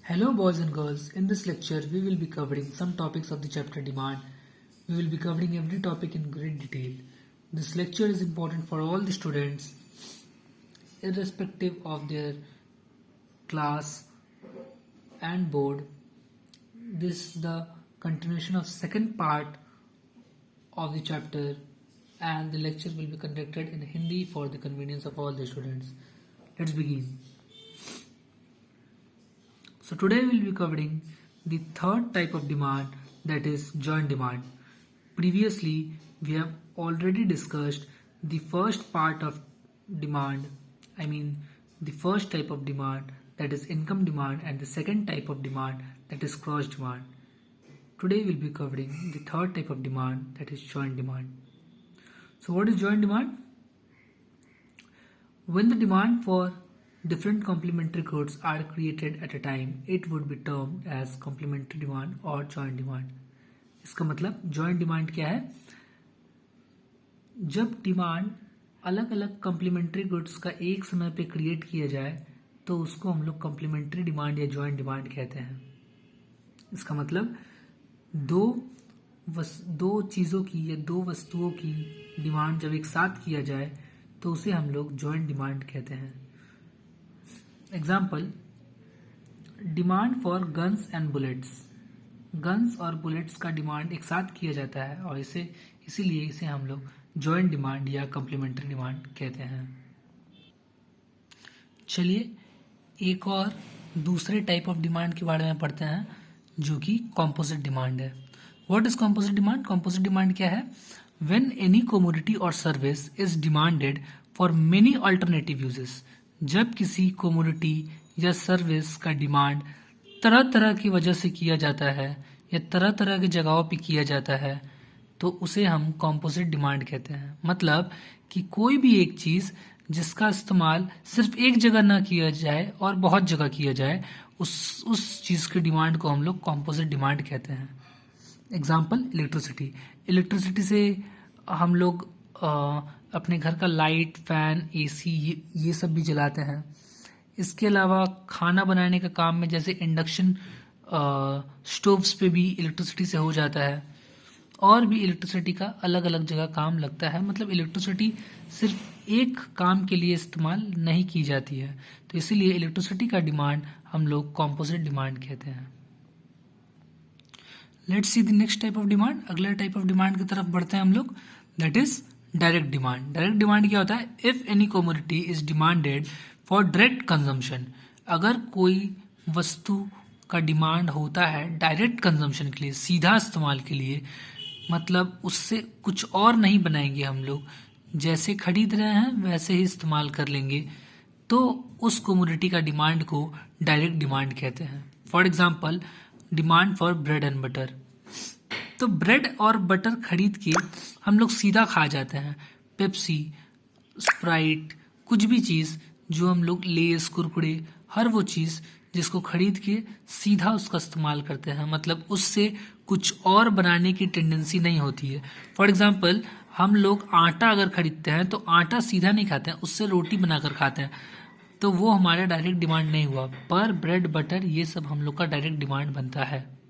Hello, boys and girls. In this lecture, we will be covering some topics of the chapter demand. We will be covering every topic in great detail. This lecture is important for all the students, irrespective of their class and board. This is the continuation of second part of the chapter, and the lecture will be conducted in Hindi for the convenience of all the students. Let's begin. So today we will be covering the third type of demand, that is joint demand. Previously we have already discussed the first part of demand, the first type of demand, that is income demand, and the second type of demand, that is cross demand. Today we will be covering the third type of demand, that is joint demand. So what is joint demand? When the demand for different complementary goods are created at a time, it would be termed as complementary demand or joint demand. इसका मतलब joint demand क्या है? जब demand अलग अलग complementary goods का एक समय पे क्रिएट किया जाए तो उसको हम लोग कॉम्प्लीमेंट्री डिमांड या जॉइंट डिमांड कहते हैं. इसका मतलब दो चीज़ों की या दो वस्तुओं की डिमांड जब एक साथ किया जाए तो उसे हम लोग जॉइंट डिमांड कहते हैं. Example, demand for guns and bullets. Guns और बुलेट्स का डिमांड एक साथ किया जाता है और इसीलिए इसे हम लोग जॉइंट डिमांड या कॉम्प्लीमेंट्री डिमांड कहते हैं. चलिए एक और दूसरे टाइप ऑफ डिमांड के बारे में पढ़ते हैं जो कि कॉम्पोजिट डिमांड है. What is composite demand? Composite demand क्या है? व्हेन एनी कमोडिटी और service is demanded for many alternative uses. जब किसी कमोडिटी या सर्विस का डिमांड तरह तरह की वजह से किया जाता है या तरह तरह की जगहों पे किया जाता है तो उसे हम कॉम्पोजिट डिमांड कहते हैं. मतलब कि कोई भी एक चीज़ जिसका इस्तेमाल सिर्फ एक जगह ना किया जाए और बहुत जगह किया जाए, उस चीज़ की डिमांड को हम लोग कॉम्पोजिट डिमांड कहते हैं. Example, electricity. इलेक्ट्रिसिटी से हम लोग अपने घर का लाइट, फैन, एसी ये सब भी जलाते हैं. इसके अलावा खाना बनाने का काम में जैसे इंडक्शन स्टोव्स पे भी इलेक्ट्रिसिटी से हो जाता है. और भी इलेक्ट्रिसिटी का अलग अलग जगह काम लगता है. मतलब इलेक्ट्रिसिटी सिर्फ एक काम के लिए इस्तेमाल नहीं की जाती है, तो इसीलिए इलेक्ट्रिसिटी का डिमांड हम लोग कॉम्पोजिट डिमांड कहते हैं. Let's see the next type of demand. अगला टाइप ऑफ डिमांड की तरफ बढ़ते हैं हम लोग, that is direct demand. Direct demand क्या होता है? If any commodity is demanded for direct consumption. अगर कोई वस्तु का डिमांड होता है डायरेक्ट कंजम्पशन के लिए, सीधा इस्तेमाल के लिए, मतलब उससे कुछ और नहीं बनाएंगे हम लोग, जैसे खरीद रहे हैं वैसे ही इस्तेमाल कर लेंगे, तो उस कमोडिटी का डिमांड को डायरेक्ट डिमांड कहते हैं. For example, demand for bread and butter. तो ब्रेड और बटर खरीद के हम लोग सीधा खा जाते हैं. पेप्सी, स्प्राइट, कुछ भी चीज़ जो हम लोग, लेस, कुरकुरे, हर वो चीज़ जिसको खरीद के सीधा उसका इस्तेमाल करते हैं. मतलब उससे कुछ और बनाने की टेंडेंसी नहीं होती है. फॉर एग्जाम्पल, हम लोग आटा अगर खरीदते हैं तो आटा सीधा नहीं खाते हैं, उससे रोटी बनाकर खाते हैं, तो वो हमारा डायरेक्ट डिमांड नहीं हुआ. पर ब्रेड, बटर ये सब हम लोग का डायरेक्ट डिमांड बनता है.